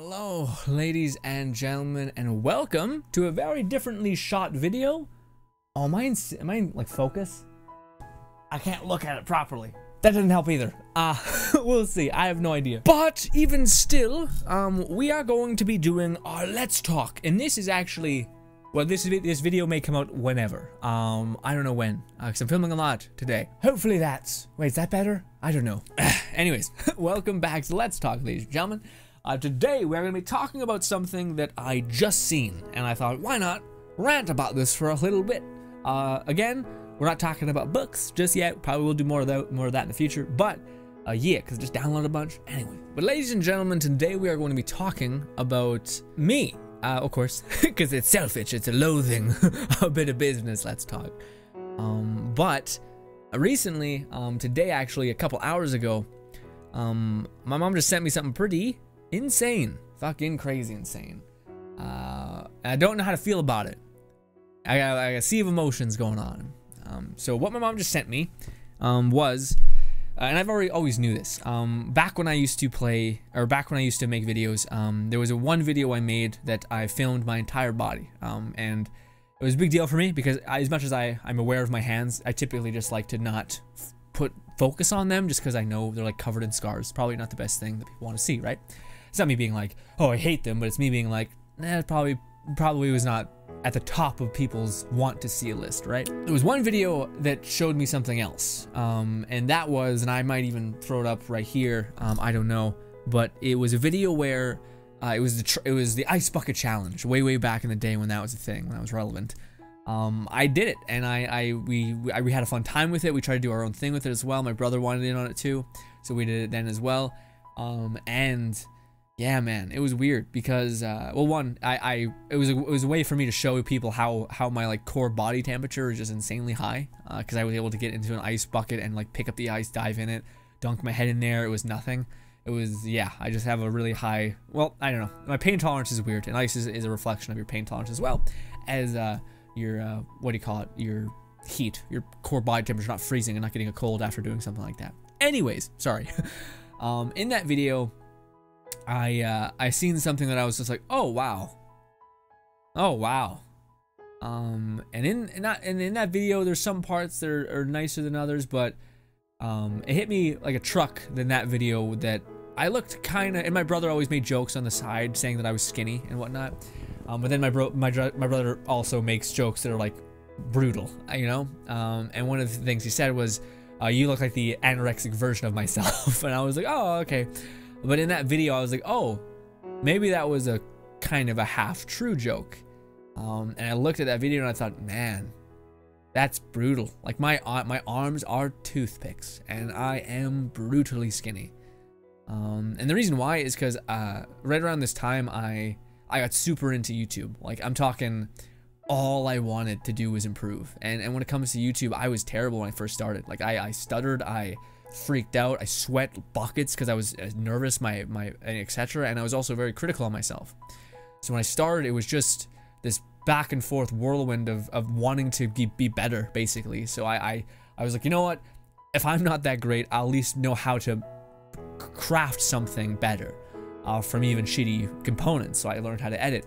Hello, ladies and gentlemen, and welcome to a very differently shot video. Oh, am I in like focus? I can't look at it properly. That didn't help either. We'll see. I have no idea. But even still, we are going to be doing our Let's Talk, and this is actually, well, this video may come out whenever. I don't know when, because I'm filming a lot today. Hopefully wait, is that better? I don't know. Anyways, welcome back to Let's Talk, ladies and gentlemen. Today we're going to be talking about something that I just seen, and I thought, why not rant about this for a little bit? Again, we're not talking about books just yet. Probably will do more of that in the future, but yeah, because I just downloaded a bunch. Anyway, but ladies and gentlemen, today we are going to be talking about me, of course, because it's selfish, it's a loathing, a bit of business. Let's talk. But recently, today actually, a couple hours ago, my mom just sent me something pretty insane, fucking crazy insane. I don't know how to feel about it. I got a sea of emotions going on. So what my mom just sent me was, and I've always knew this. Back when I used to play, or back when I used to make videos, there was one video I made that I filmed my entire body, and it was a big deal for me because as much as I'm aware of my hands, I typically just like to not put focus on them just because I know they're like covered in scars. Probably not the best thing that people want to see, right? It's not me being like, oh, I hate them, but it's me being like, it probably was not at the top of people's want to see list, right? There was one video that showed me something else, and that was, and I might even throw it up right here, I don't know, but it was a video where it was the ice bucket challenge way back in the day when that was a thing, when that was relevant. I did it, and we had a fun time with it. We tried to do our own thing with it as well. My brother wanted in on it too, so we did it then as well. And yeah, man, it was weird because well, one, it was a way for me to show people how my like core body temperature is just insanely high, because I was able to get into an ice bucket and like pick up the ice, dive in it, dunk my head in there. It was nothing. It was, yeah, I just have a really high, well, I don't know, my pain tolerance is weird, and ice is a reflection of your pain tolerance as well as your what do you call it, your heat, your core body temperature not freezing and not getting a cold after doing something like that. Anyways, sorry. In that video, I seen something that I was just like, oh wow, and in that video, there's some parts that are nicer than others, but it hit me like a truck in that video that I looked kind of, and my brother always made jokes on the side saying that I was skinny and whatnot, but then my brother also makes jokes that are like brutal, you know, and one of the things he said was, you look like the anorexic version of myself, and I was like, oh, okay. But in that video, I was like, oh, maybe that was a kind of a half-true joke. And I looked at that video and I thought, man, that's brutal. Like my arms are toothpicks, and I am brutally skinny. And the reason why is because right around this time, I got super into YouTube. Like I'm talking, all I wanted to do was improve. And when it comes to YouTube, I was terrible when I first started. Like I stuttered, I freaked out, I sweat buckets because I was nervous, my etc. And I was also very critical on myself. So when I started, it was just this back and forth whirlwind of wanting to be better, basically. So I was like, you know what? If I'm not that great, I'll at least know how to craft something better from even shitty components. So I learned how to edit.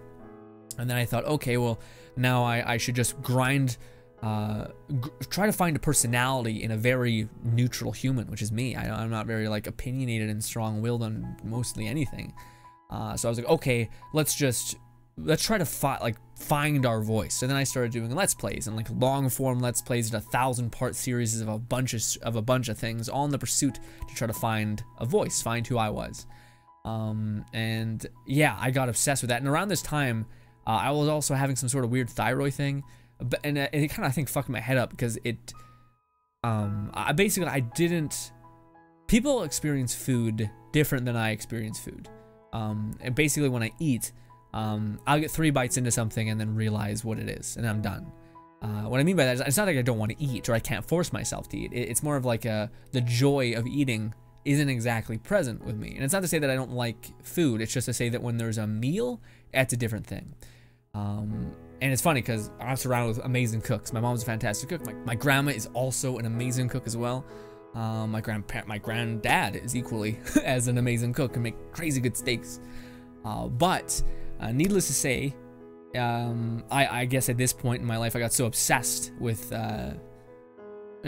And then I thought, okay, well, now I should just grind, try to find a personality in a very neutral human, which is me. I'm not very like opinionated and strong-willed on mostly anything. So I was like, okay, let's try to find our voice. So then I started doing Let's Plays and like long-form Let's Plays, and 1,000-part series of a bunch of things, all in the pursuit to try to find a voice, find who I was. And yeah, I got obsessed with that. And around this time, I was also having some sort of weird thyroid thing, and it kind of, I think, fucked my head up because it, people experience food different than I experience food. And basically when I eat, I'll get 3 bites into something and then realize what it is, and I'm done. What I mean by that is, it's not like I don't want to eat or I can't force myself to eat. It's more of like the joy of eating isn't exactly present with me. And it's not to say that I don't like food, it's just to say that when there's a meal, it's a different thing. And it's funny because I'm surrounded with amazing cooks. My mom's a fantastic cook. My grandma is also an amazing cook as well. My granddad is equally as an amazing cook and make crazy good steaks. But needless to say, I guess at this point in my life I got so obsessed with and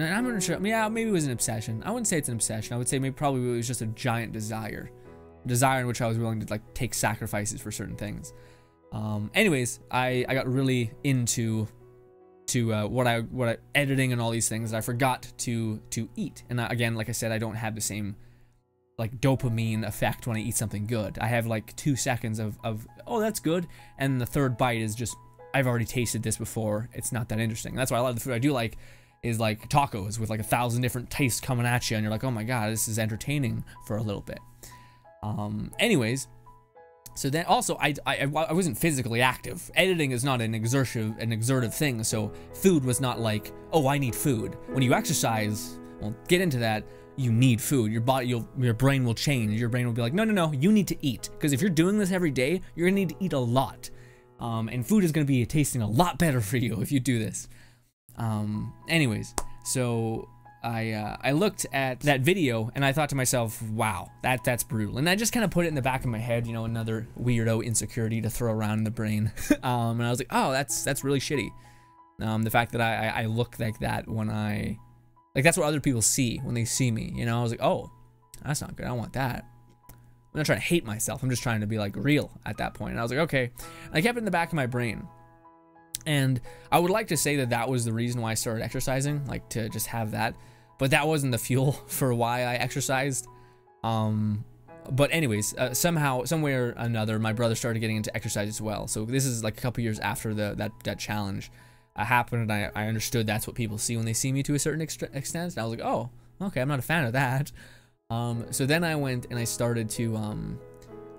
I'm not sure, yeah, maybe it was an obsession. I wouldn't say it's an obsession. I would say maybe probably it was just a giant desire in which I was willing to like take sacrifices for certain things. Anyways, I got really into what editing and all these things. I forgot to eat, and again, like I said, I don't have the same like dopamine effect when I eat something good. I have like 2 seconds of oh, that's good, and the third bite is just, I've already tasted this before, it's not that interesting. That's why a lot of the food I do like is like tacos with like 1,000 different tastes coming at you, and you're like, oh my god, this is entertaining for a little bit. Anyways, so then also I wasn't physically active. Editing is not an exertive thing, so food was not like, oh, I need food. When you exercise, well, get into that, you need food. Your body, your brain will change. Your brain will be like, no, no, no, you need to eat. Because if you're doing this every day, you're gonna need to eat a lot. And food is gonna be tasting a lot better for you if you do this. Anyways, so I looked at that video and I thought to myself, wow, that's brutal. And I just kind of put it in the back of my head, you know, another weirdo insecurity to throw around in the brain. And I was like, oh, that's really shitty. The fact that I look like that when like that's what other people see when they see me, you know. I was like, oh, that's not good, I don't want that. I'm not trying to hate myself, I'm just trying to be like real at that point. And I was like, okay. And I kept it in the back of my brain. And I would like to say that that was the reason why I started exercising, like to just have that. But that wasn't the fuel for why I exercised. But anyways, somehow, somewhere or another, my brother started getting into exercise as well. So this is like a couple years after that challenge happened, and I understood that's what people see when they see me to a certain extent. And I was like, oh, okay, I'm not a fan of that. So then I went and I started to,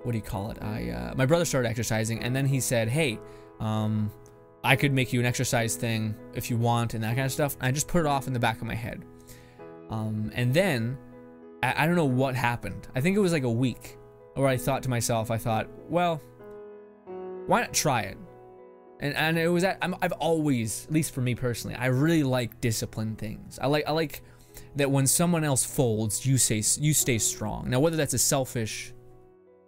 what do you call it? My brother started exercising, and then he said, hey, I could make you an exercise thing if you want, and that kind of stuff. And I just put it off in the back of my head. And then, I don't know what happened. I think it was like a week where I thought to myself, well, why not try it? And it was I've always, at least for me personally, I really like disciplined things. I like that when someone else folds, you stay strong. Now, whether that's a selfish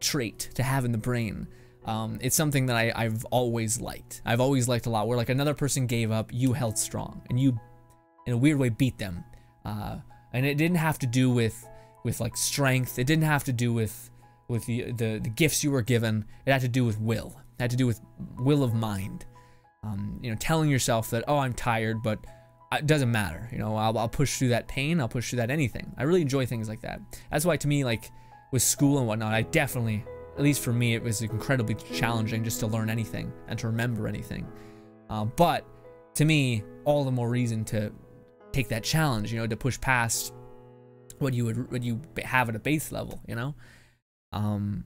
trait to have in the brain, it's something that I've always liked. I've always liked a lot, where like another person gave up, you held strong, and you, in a weird way, beat them. And it didn't have to do with like strength. It didn't have to do with the gifts you were given. It had to do with will. It had to do with will of mind. You know, telling yourself that, oh, I'm tired, but it doesn't matter. You know, I'll push through that pain. I'll push through that anything. I really enjoy things like that. That's why, to me, like with school and whatnot, I definitely, at least for me, it was incredibly challenging just to learn anything and to remember anything. But to me, all the more reason to take that challenge, you know, to push past what you have at a base level, you know.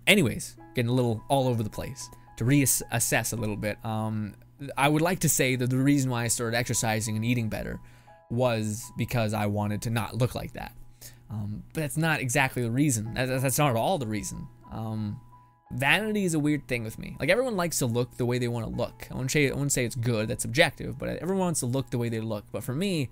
Anyways, getting a little all over the place. To reassess a little bit, I would like to say that the reason why I started exercising and eating better was because I wanted to not look like that. But that's not exactly the reason. That's not at all the reason. Vanity is a weird thing with me. Like, everyone likes to look the way they want to look. I wouldn't say it's good, that's subjective, but everyone wants to look the way they look. But for me,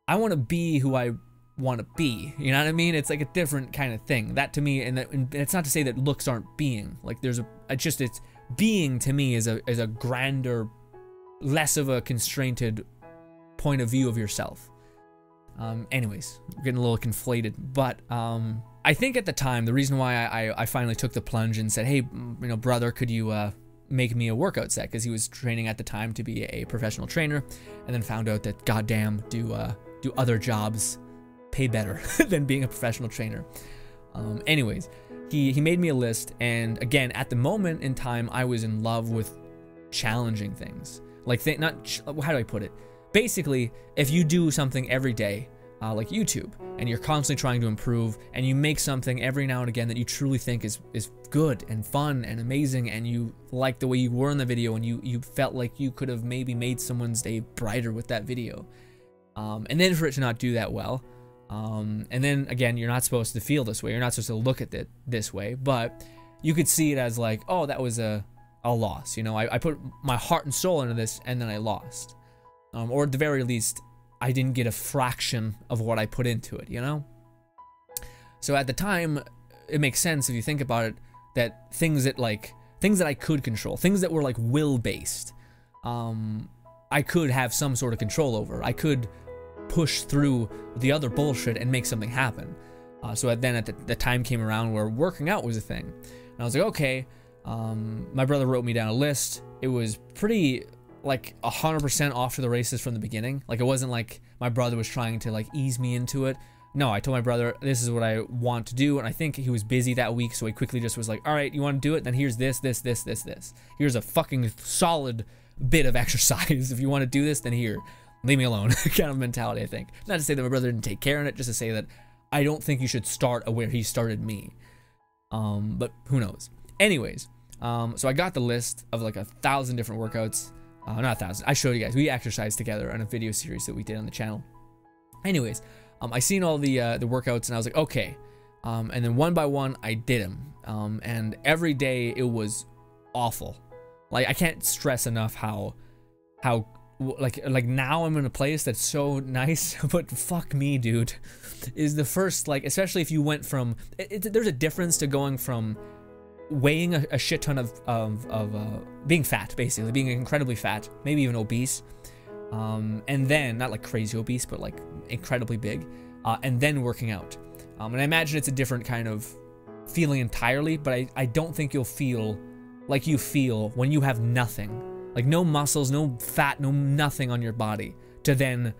I want to be who I want to be. You know what I mean? It's like a different kind of thing. That to me, and it's not to say that looks aren't being. Like, it's being to me is a grander, less of a constrained point of view of yourself. Anyways, I'm getting a little conflated, but I think at the time, the reason why I finally took the plunge and said, hey, you know, brother, could you make me a workout set? Because he was training at the time to be a professional trainer, and then found out that goddamn do other jobs pay better than being a professional trainer. Anyways, he made me a list, and again, at the moment in time, I was in love with challenging things. Like, how do I put it? Basically, if you do something every day, like YouTube, and you're constantly trying to improve, and you make something every now and again that you truly think is good and fun and amazing, and you like the way you were in the video, and you felt like you could have maybe made someone's day brighter with that video. And then for it to not do that well, and then again, you're not supposed to feel this way, you're not supposed to look at it this way, but you could see it as like, oh, that was a loss, you know, I put my heart and soul into this, and then I lost. Or at the very least, I didn't get a fraction of what I put into it, you know? So at the time, it makes sense if you think about it, that things that I could control, things that were like will based, I could have some sort of control over. I could push through the other bullshit and make something happen. So then the time came around where working out was a thing, and I was like, okay. My brother wrote me down a list. It was pretty like 100% off to the races from the beginning. Like, it wasn't like my brother was trying to like ease me into it. No, I told my brother, this is what I want to do, and I think he was busy that week, so he quickly just was like, all right, you want to do it? Then here's this. Here's a fucking solid bit of exercise. If you want to do this, then here, leave me alone. Kind of mentality, I think. Not to say that my brother didn't take care of it, just to say that I don't think you should start where he started me. But who knows? Anyways, so I got the list of like 1,000 different workouts. Not 1,000. I showed you guys. We exercised together on a video series that we did on the channel. Anyways, I seen all the workouts, and I was like, okay. And then one by one, I did them. And every day it was awful. Like, I can't stress enough how like now I'm in a place that's so nice, but fuck me, dude, is the first, like, especially if you went from, there's a difference to going from weighing a shit ton of being fat, basically being incredibly fat, maybe even obese, and then not like crazy obese, but like incredibly big, and then working out. And I imagine it's a different kind of feeling entirely, but I don't think you'll feel like you feel when you have nothing, like no muscles, no fat, no nothing on your body, to then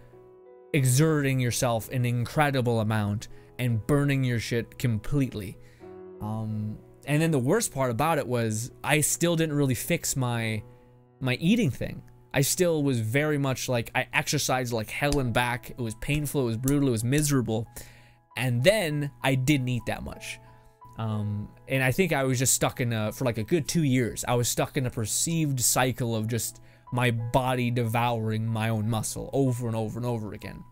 exerting yourself an incredible amount and burning your shit completely. And then the worst part about it was I still didn't really fix my eating thing. I still was very much like, I exercised like hell and back. It was painful, it was brutal, it was miserable. And then I didn't eat that much. And I think I was just stuck in for like a good 2 years. I was stuck in a perceived cycle of just my body devouring my own muscle over and over and over again.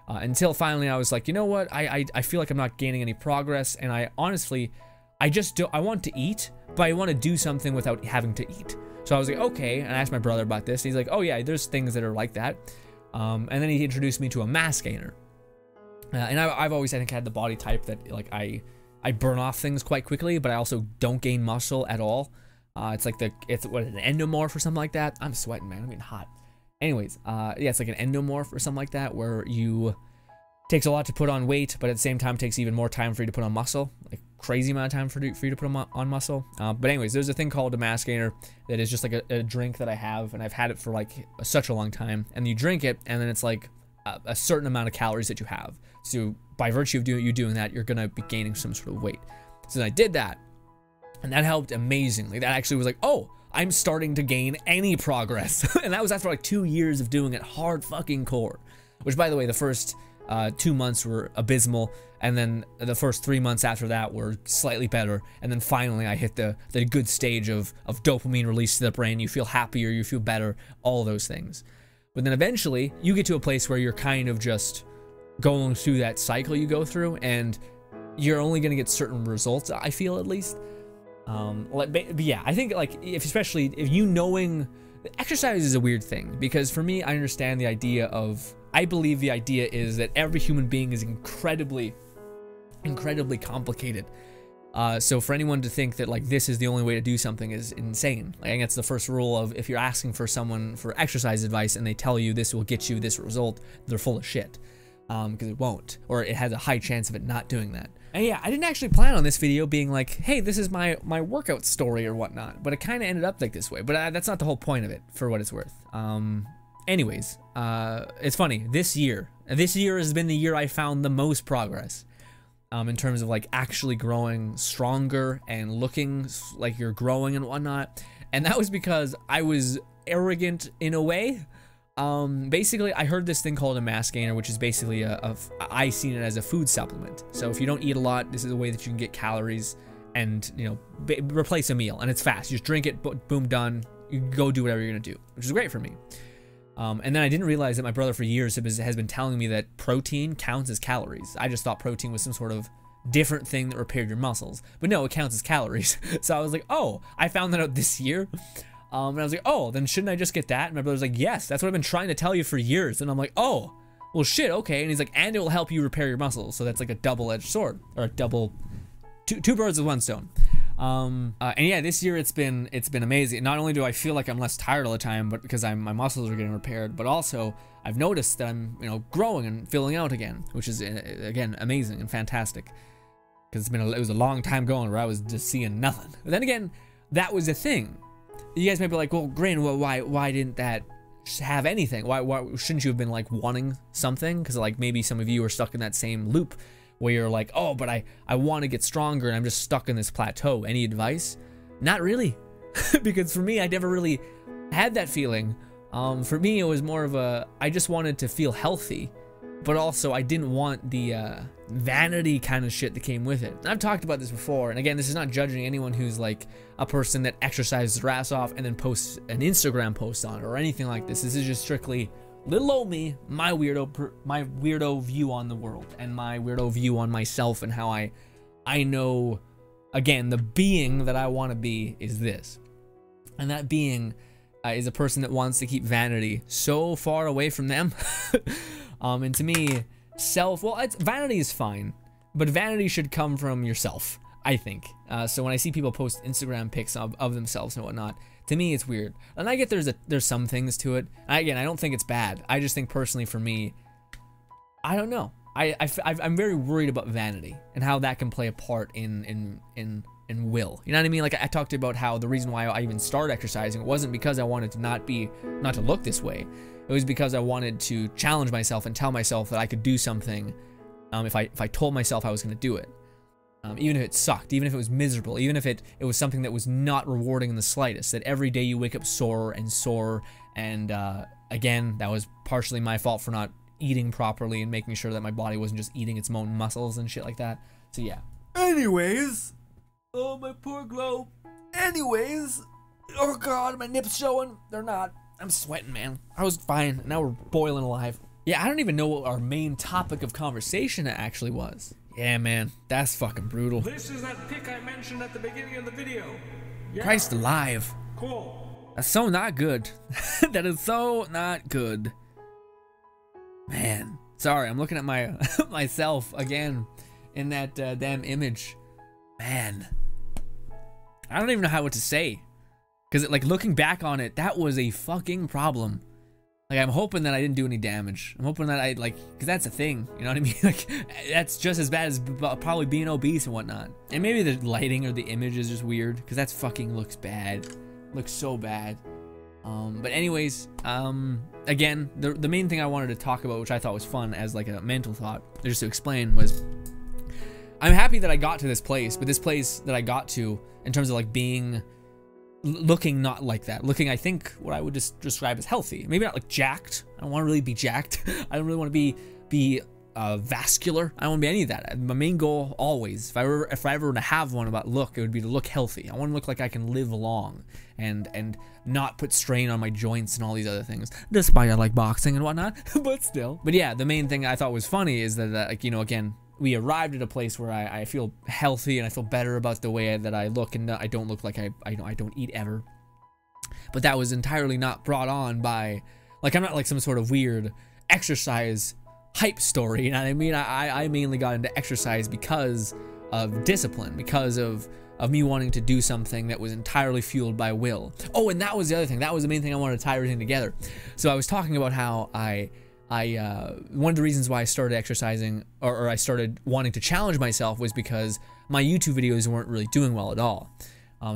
Until finally I was like, you know what? I feel like I'm not gaining any progress, and I honestly, I want to eat, but I want to do something without having to eat. So I was like, okay, and I asked my brother about this. He's like, oh yeah, there's things that are like that. And then he introduced me to a mass gainer. And I've always, I think, had the body type that like I burn off things quite quickly, but I also don't gain muscle at all. It's like it's what, an endomorph or something like that. I'm sweating, man. I'm getting hot. Anyways, yeah, it's like an endomorph or something like that, where takes a lot to put on weight, but at the same time takes even more time for you to put on muscle, like crazy amount of time for you to put on muscle. But anyways, there's a thing called a mass gainer that is just like a drink that I have, and I've had it for like such a long time. And you drink it, and then it's like a certain amount of calories that you have. So by virtue of you doing that, you're gonna be gaining some sort of weight. So then I did that, and that helped amazingly. That actually was like, oh, I'm starting to gain any progress. And that was after like 2 years of doing it hard fucking core. Which, by the way, the first 2 months were abysmal, and then the first 3 months after that were slightly better, and then finally I hit the good stage of dopamine release to the brain. You feel happier, you feel better, all those things. But then eventually you get to a place where you're kind of just going through that cycle you go through, and you're only going to get certain results, I feel, at least. But yeah, I think like especially if you knowing exercise is a weird thing, because for me, I understand the idea of, I believe the idea is that every human being is incredibly complicated. So for anyone to think that like this is the only way to do something is insane. Like, I think that's the first rule of, if you're asking for someone for exercise advice and they tell you this will get you this result, they're full of shit. Because it won't, or it has a high chance of it not doing that. And yeah, I didn't actually plan on this video being like, hey, this is my workout story or whatnot, but it kind of ended up like this way. But that's not the whole point of it, for what it's worth. Anyways, it's funny, this year has been the year I found the most progress, in terms of like actually growing stronger and looking like you're growing and whatnot. And that was because I was arrogant in a way. Basically, I heard this thing called a mass gainer, which is basically I seen it as a food supplement. So if you don't eat a lot, this is a way that you can get calories and, you know, replace a meal. And it's fast. You just drink it, boom, done. You go do whatever you're gonna do, which is great for me. And then I didn't realize that my brother for years has been telling me that protein counts as calories. I just thought protein was some sort of different thing that repaired your muscles, but no, it counts as calories. So I was like, oh, I found that out this year. And I was like, oh, then shouldn't I just get that? And my brother's like, yes, that's what I've been trying to tell you for years. And I'm like, oh, well, shit, okay. And he's like, and it will help you repair your muscles. So that's like a double-edged sword, or a two birds with one stone. And yeah, this year it's been amazing. Not only do I feel like I'm less tired all the time, but because my muscles are getting repaired, but also I've noticed that I'm, you know, growing and filling out again, which is again amazing and fantastic. Because it was a long time going where I was just seeing nothing. But then again, that was the thing. You guys might be like, well, Grain, why didn't that have anything? Why shouldn't you have been like wanting something? Because like maybe some of you are stuck in that same loop where you're like, oh, but I want to get stronger and I'm just stuck in this plateau. Any advice? Not really. Because for me, I never really had that feeling. For me, it was more of I just wanted to feel healthy, but also I didn't want the vanity kind of shit that came with it. And I've talked about this before, and again, this is not judging anyone who's like a person that exercises their ass off and then posts an Instagram post on it or anything like this. This is just strictly little old me, my weirdo view on the world and my weirdo view on myself and how I know, again, the being that I want to be is this. And that being is a person that wants to keep vanity so far away from them. And to me, vanity is fine, but vanity should come from yourself, I think. So when I see people post Instagram pics of themselves and whatnot, to me it's weird. And I get there's some things to it. And again, I don't think it's bad. I just think personally for me, I don't know. I'm very worried about vanity and how that can play a part in will. You know what I mean? Like I talked about how the reason why I even started exercising wasn't because I wanted to not to look this way. It was because I wanted to challenge myself and tell myself that I could do something if I told myself I was going to do it. Even if it sucked, even if it was miserable, even if it was something that was not rewarding in the slightest, that every day you wake up sore, and again, that was partially my fault for not eating properly and making sure that my body wasn't just eating its own muscles and shit like that. So yeah. Anyways, oh my poor glow. Anyways, oh god, my nips showing. They're not. I'm sweating, man. I was fine. Now we're boiling alive. Yeah, I don't even know what our main topic of conversation actually was. Yeah, man, that's fucking brutal. This is that pic I mentioned at the beginning of the video. Yeah. Christ alive. Cool. That's so not good. That is so not good. Man, sorry, I'm looking at my myself again in that damn image. Man, I don't even know what to say. Because like looking back on it, that was a fucking problem. Like I'm hoping that I didn't do any damage. I'm hoping that I because that's a thing, you know what I mean? Like that's just as bad as probably being obese and whatnot. And maybe the lighting or the image is just weird because that's fucking looks bad, looks so bad. But anyways, again, the main thing I wanted to talk about, which I thought was fun as like a mental thought, just to explain, was I'm happy that I got to this place, but this place that I got to in terms of like looking not like that. Looking, I think, what I would just describe as healthy. Maybe not like jacked. I don't want to really be jacked. I don't really want to be vascular. I don't want to be any of that. My main goal always, if I ever were to have one about look, it would be to look healthy. I want to look like I can live long and not put strain on my joints and all these other things. Despite I like boxing and whatnot, but still. But yeah, the main thing I thought was funny is that like, you know, again, we arrived at a place where I feel healthy and I feel better about the way that I look, and I don't look like I don't eat ever. But that was entirely not brought on by, like, I'm not like some sort of weird exercise hype story, you know what I mean? I mainly got into exercise because of discipline, because of me wanting to do something that was entirely fueled by will. Oh, and that was the other thing. That was the main thing I wanted to tie everything together. So I was talking about how one of the reasons why I started exercising or I started wanting to challenge myself was because my YouTube videos weren't really doing well at all.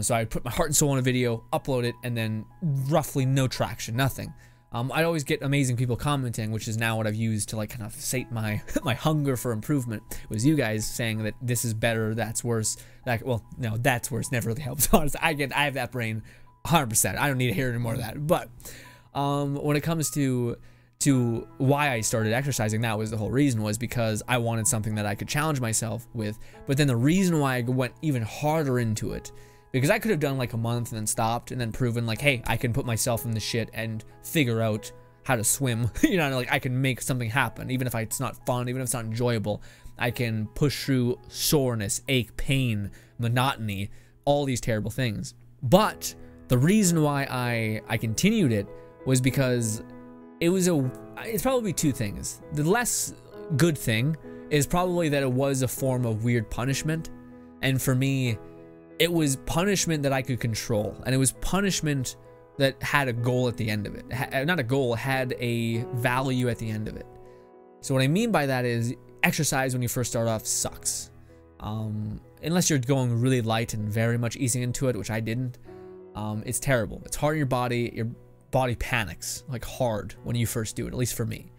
So I put my heart and soul in a video, upload it, and then roughly no traction, nothing. I'd always get amazing people commenting, which is now what I've used to like kind of sate my hunger for improvement. It was you guys saying that this is better, that's worse. Like, well, no, that's worse never really helps. Honestly, I have that brain 100%. I don't need to hear any more of that. But when it comes to why I started exercising, that was the whole reason, was because I wanted something that I could challenge myself with. But then the reason why I went even harder into it, because I could have done like a month and then stopped and then proven like, hey, I can put myself in the shit and figure out how to swim. You know, like I can make something happen, even if it's not fun, even if it's not enjoyable. I can push through soreness, ache, pain, monotony, all these terrible things. But the reason why I continued it was because it's probably two things. The less good thing is probably that it was a form of weird punishment. And for me, it was punishment that I could control, and it was punishment that had a goal at the end of it. Not a goal, had a value at the end of it. So what I mean by that is exercise when you first start off sucks. Unless you're going really light and very much easing into it, which I didn't. It's terrible. It's hard on your body panics like hard when you first do it, at least for me.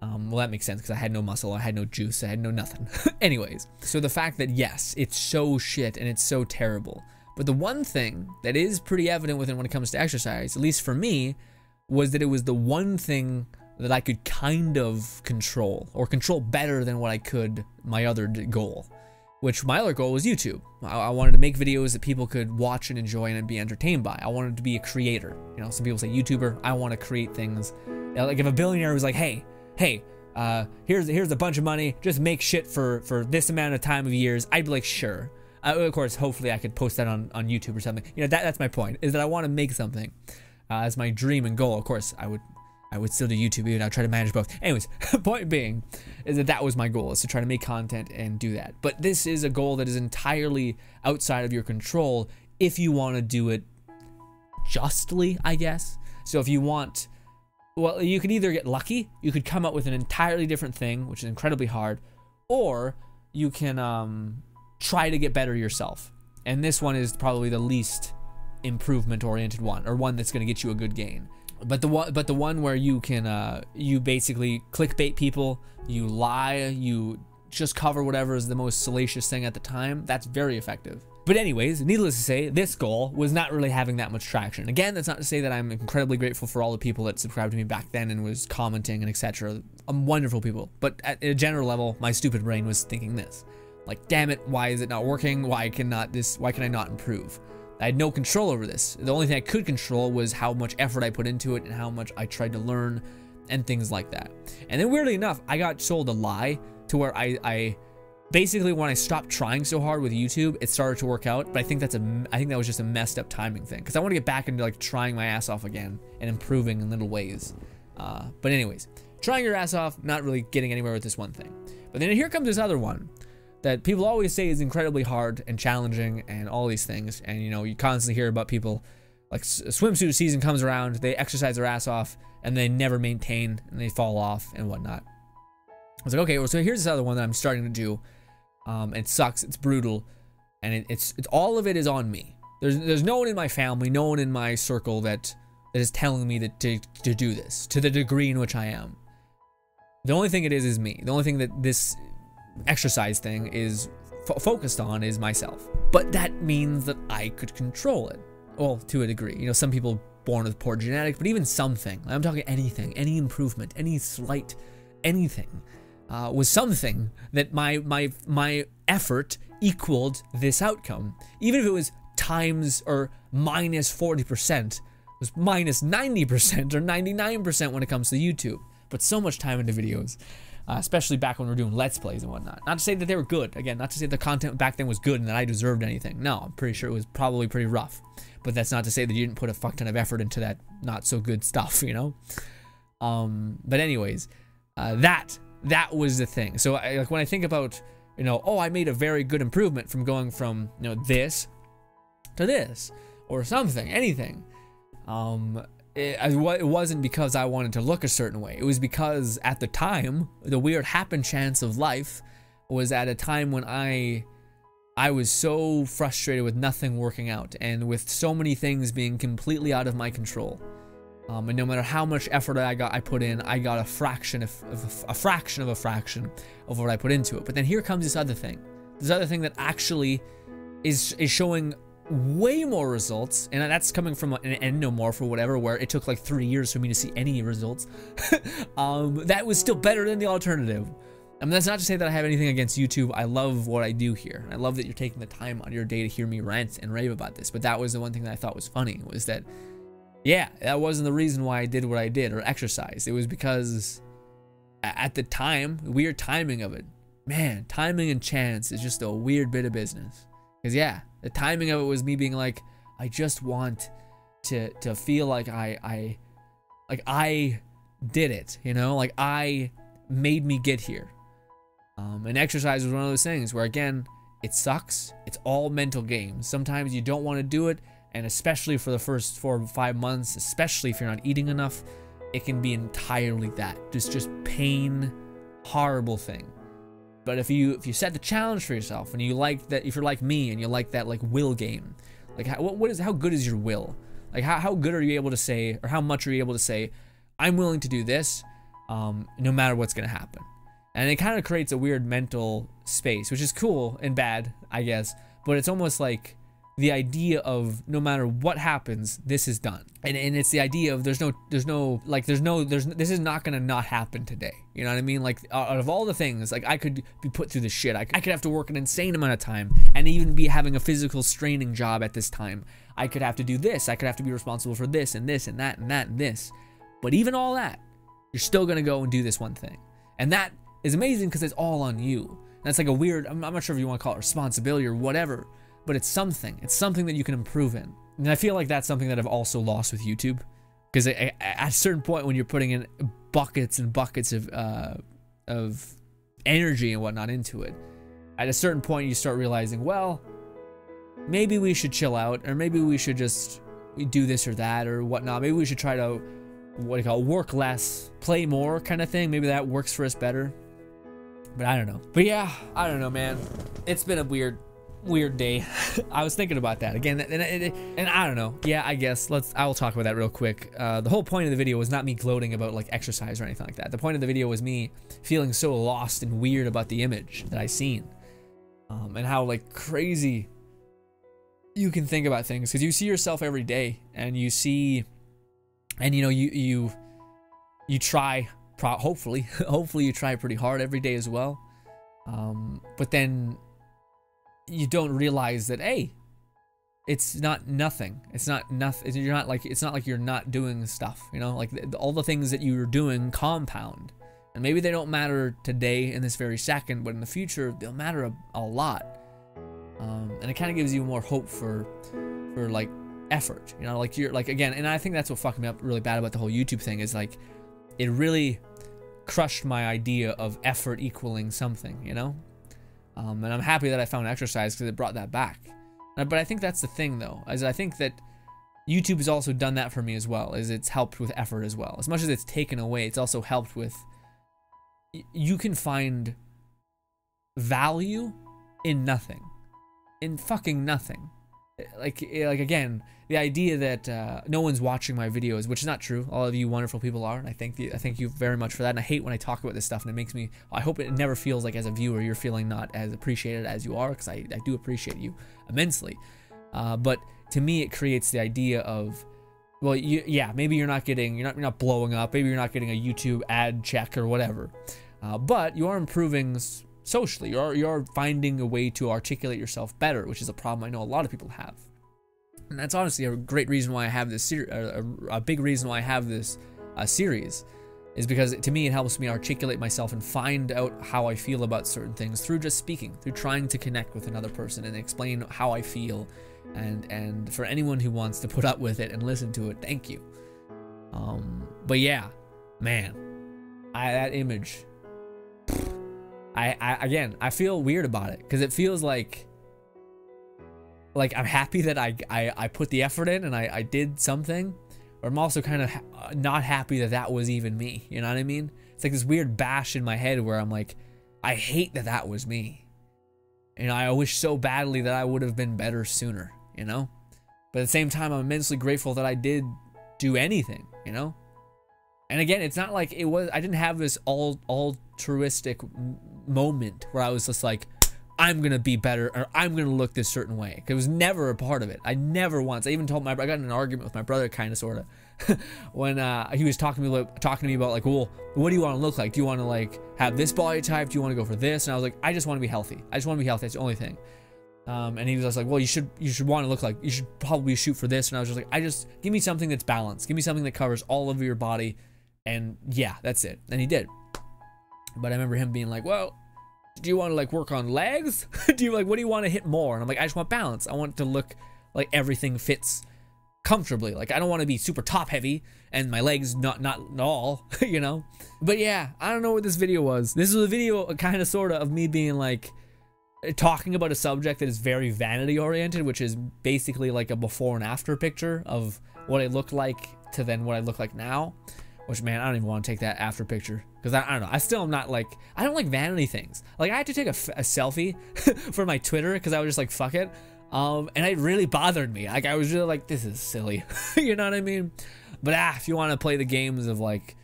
Well, that makes sense because I had no muscle, I had no juice, I had no nothing. Anyways, so the fact that yes, it's so shit and it's so terrible. But the one thing that is pretty evident within when it comes to exercise, at least for me, was that it was the one thing that I could kind of control, or control better than what I could my other goal. Which my other goal was YouTube. I wanted to make videos that people could watch and enjoy and be entertained by. I wanted to be a creator. You know, some people say YouTuber. I want to create things. Like if a billionaire was like, hey, here's a bunch of money. Just make shit for this amount of time of years. I'd be like, sure. Of course, hopefully I could post that on YouTube or something. You know, that's my point. Is that I want to make something as my dream and goal. Of course, I would still do YouTube, even I'd try to manage both. Anyways, point being is that was my goal, is to try to make content and do that. But this is a goal that is entirely outside of your control if you want to do it justly, I guess. So if you want, well, you could either get lucky, you could come up with an entirely different thing, which is incredibly hard, or you can try to get better yourself. And this one is probably the least improvement oriented one, or one that's going to get you a good gain. But the one where you can you basically clickbait people, you lie, you just cover whatever is the most salacious thing at the time, that's very effective. But anyways, needless to say, this goal was not really having that much traction. Again, that's not to say that I'm incredibly grateful for all the people that subscribed to me back then and was commenting and etc. Wonderful people. But at a general level, my stupid brain was thinking this. Like, damn it, why is it not working? Why can I not improve? I had no control over this. The only thing I could control was how much effort I put into it and how much I tried to learn and things like that. And then weirdly enough, I got sold a lie to where I basically, when I stopped trying so hard with YouTube, it started to work out. But I think that was just a messed up timing thing, because I want to get back into like trying my ass off again and improving in little ways. But anyways, trying your ass off, not really getting anywhere with this one thing. But then here comes this other one that people always say is incredibly hard and challenging and all these things. And you know, you constantly hear about people like swimsuit season comes around, they exercise their ass off and they never maintain and they fall off and whatnot. I was like, okay, well, so here's this other one that I'm starting to do. It sucks, it's brutal, and it's all of it is on me. There's no one in my family, no one in my circle that is telling me that to do this to the degree in which I am. The only thing it is me. The only thing that this exercise thing is focused on is myself. But that means that I could control it. Well, to a degree. You know, some people born with poor genetics, but even something. I'm talking anything, any improvement, any slight anything was something that my effort equaled this outcome. Even if it was times or minus 40%, it was minus 90% or 99% when it comes to YouTube. But so much time into videos. Especially back when we were doing Let's Plays and whatnot. Not to say that they were good. Again, not to say the content back then was good and that I deserved anything. No, I'm pretty sure it was probably pretty rough. But that's not to say that you didn't put a fuck ton of effort into that not so good stuff, you know? But anyways, that was the thing. So like when I think about, you know, oh, I made a very good improvement from going from, you know, this to this or something, anything. It wasn't because I wanted to look a certain way. It was because at the time, the weird happen chance of life was at a time when I was so frustrated with nothing working out and with so many things being completely out of my control. And no matter how much effort I put in, I got a fraction of a fraction of what I put into it. But then here comes this other thing that actually is showing way more results, and that's coming from an endomorph or whatever, where it took like 3 years for me to see any results. That was still better than the alternative. I mean, that's not to say that I have anything against YouTube. I love what I do here. I love that you're taking the time out of your day to hear me rant and rave about this. But that was the one thing that I thought was funny, was that, yeah, that wasn't the reason why I did what I did or exercised. It was because at the time, weird timing of it. Man, timing and chance is just a weird bit of business. Because yeah, the timing of it was me being like, I just want to feel like I did it, you know, like I made me get here. And exercise was one of those things where, again, It sucks. It's all mental games. Sometimes you don't want to do it, and especially for the first 4 or 5 months, especially if you're not eating enough, it can be entirely that. Just pain, horrible thing. But if you set the challenge for yourself, and you like that, if you're like me and you like that like will game, like how good is your will? Like how good are you able to say, or how much are you able to say, I'm willing to do this, no matter what's gonna happen? And it kind of creates a weird mental space, which is cool and bad, I guess. But it's almost like the idea of no matter what happens, this is done. And it's the idea of this is not gonna not happen today. You know what I mean? Like out of all the things, like I could be put through the shit. I could have to work an insane amount of time and even be having a physical straining job at this time. I could have to do this. I could have to be responsible for this and this and that and that and this. But even all that, you're still gonna go and do this one thing. And that is amazing because it's all on you. That's like a weird, I'm not sure if you want to call it responsibility or whatever, but it's something that you can improve in. And I feel like that's something that I've also lost with YouTube, because at a certain point when you're putting in buckets and buckets of energy and whatnot into it, at a certain point you start realizing, well, maybe we should chill out, or maybe we should just do this or that or whatnot. Maybe we should try to, work less, play more kind of thing. Maybe that works for us better. But I don't know. But yeah, I don't know, man. It's been a weird day. I was thinking about that again, and I don't know. Yeah, I guess I will talk about that real quick. The whole point of the video was not me gloating about like exercise or anything like that. The point of the video was me feeling so lost and weird about the image that I seen, and how like crazy you can think about things, because you see yourself every day, and you see, and you know, you try. Hopefully you try pretty hard every day as well, but then you don't realize that, hey, it's not nothing. It's not nothing. You're not like, it's not like you're not doing stuff, you know, like all the things that you're doing compound, and maybe they don't matter today in this very second, but in the future they'll matter a lot. And it kind of gives you more hope for like effort, you know, like you're like, again, and I think that's what fucked me up really bad about the whole YouTube thing, is like it really crushed my idea of effort equaling something, you know. And I'm happy that I found exercise, because it brought that back. But I think that's the thing, though, is I think that YouTube has also done that for me as well, is it's helped with effort as well. As much as it's taken away, it's also helped with, you can find value in nothing, in fucking nothing. Like again, the idea that no one's watching my videos, which is not true. All of you wonderful people are, and I thank you very much for that. And I hate when I talk about this stuff, and it makes me, I hope it never feels like as a viewer you're feeling not as appreciated as you are, because I do appreciate you immensely. But to me, it creates the idea of, well, yeah, maybe you're not blowing up, maybe you're not getting a YouTube ad check or whatever, but you are improving socially. You're finding a way to articulate yourself better, which is a problem I know a lot of people have. And that's honestly a great reason why I have this a big reason why I have this series, is because to me it helps me articulate myself and find out how I feel about certain things through just speaking, through trying to connect with another person and explain how I feel. And for anyone who wants to put up with it and listen to it, thank you. But yeah, man, that image, I feel weird about it, because it feels like I'm happy that I put the effort in and I did something, but I'm also kind of not happy that that was even me, you know what I mean? It's like this weird bash in my head where I'm like, I hate that that was me, and I wish so badly that I would have been better sooner, you know? But at the same time, I'm immensely grateful that I did do anything, you know? And again, it's not like I didn't have this altruistic moment where I was just like, I'm gonna be better, or I'm gonna look this certain way. It was never a part of it. I never once. I even told I got in an argument with my brother, kind of, sort of, when he was talking to me about like, well, what do you want to look like? Do you want to like have this body type? Do you want to go for this? And I was like, I just want to be healthy. I just want to be healthy. That's the only thing. And he was just like, well, you should want to look like, you should probably shoot for this. And I was just like, give me something that's balanced. Give me something that covers all of your body. And yeah, that's it. And he did. But I remember him being like, well, do you want to like work on legs? What do you want to hit more? And I'm like, I just want balance. I want it to look like everything fits comfortably. Like, I don't want to be super top heavy and my legs not at all, you know? But yeah, I don't know what this video was. This was a video kind of sort of me being like, talking about a subject that is very vanity oriented, which is basically like a before and after picture of what I looked like to then what I look like now. Which, man, I don't even want to take that after picture because I don't know. I still am not like, I don't like vanity things. Like, I had to take a selfie for my Twitter because I was just like, fuck it. And it really bothered me. Like, I was really like, this is silly. You know what I mean? But if you want to play the games of like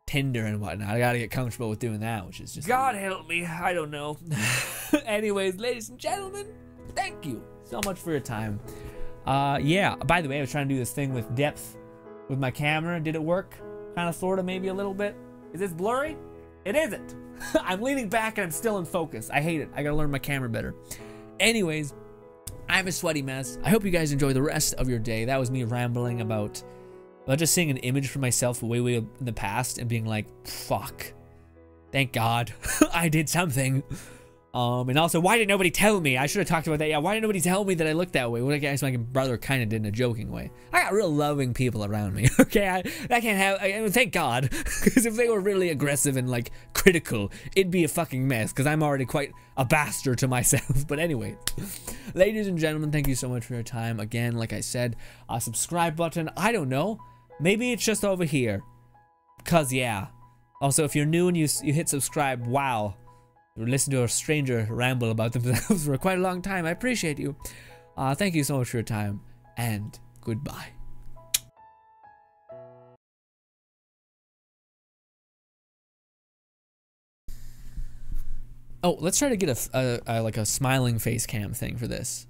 Tinder and whatnot, I gotta get comfortable with doing that, which is just, God help me, I don't know. Anyways, ladies and gentlemen, thank you so much for your time. Yeah, by the way, I was trying to do this thing with depth with my camera. Did it work? Kind of, sort of, maybe a little bit. Is this blurry? It isn't. I'm leaning back and I'm still in focus. I hate it. I gotta learn my camera better. Anyways, I'm a sweaty mess. I hope you guys enjoy the rest of your day. That was me rambling about just seeing an image for myself way in the past and being like, fuck, thank God I did something. And also, why did nobody tell me? I should have talked about that. Yeah, why did nobody tell me that I looked that way? Well, I guess my brother kind of did in a joking way. I got real loving people around me, okay? I can't have, thank God, because if they were really aggressive and, like, critical, it'd be a fucking mess, because I'm already quite a bastard to myself. But anyway, ladies and gentlemen, thank you so much for your time. Again, like I said, subscribe button, I don't know. Maybe it's just over here, because, yeah. Also, if you're new and you hit subscribe, wow. You listen to a stranger ramble about themselves for quite a long time. I appreciate you. Thank you so much for your time, and goodbye. Oh, let's try to get a like a smiling face cam thing for this.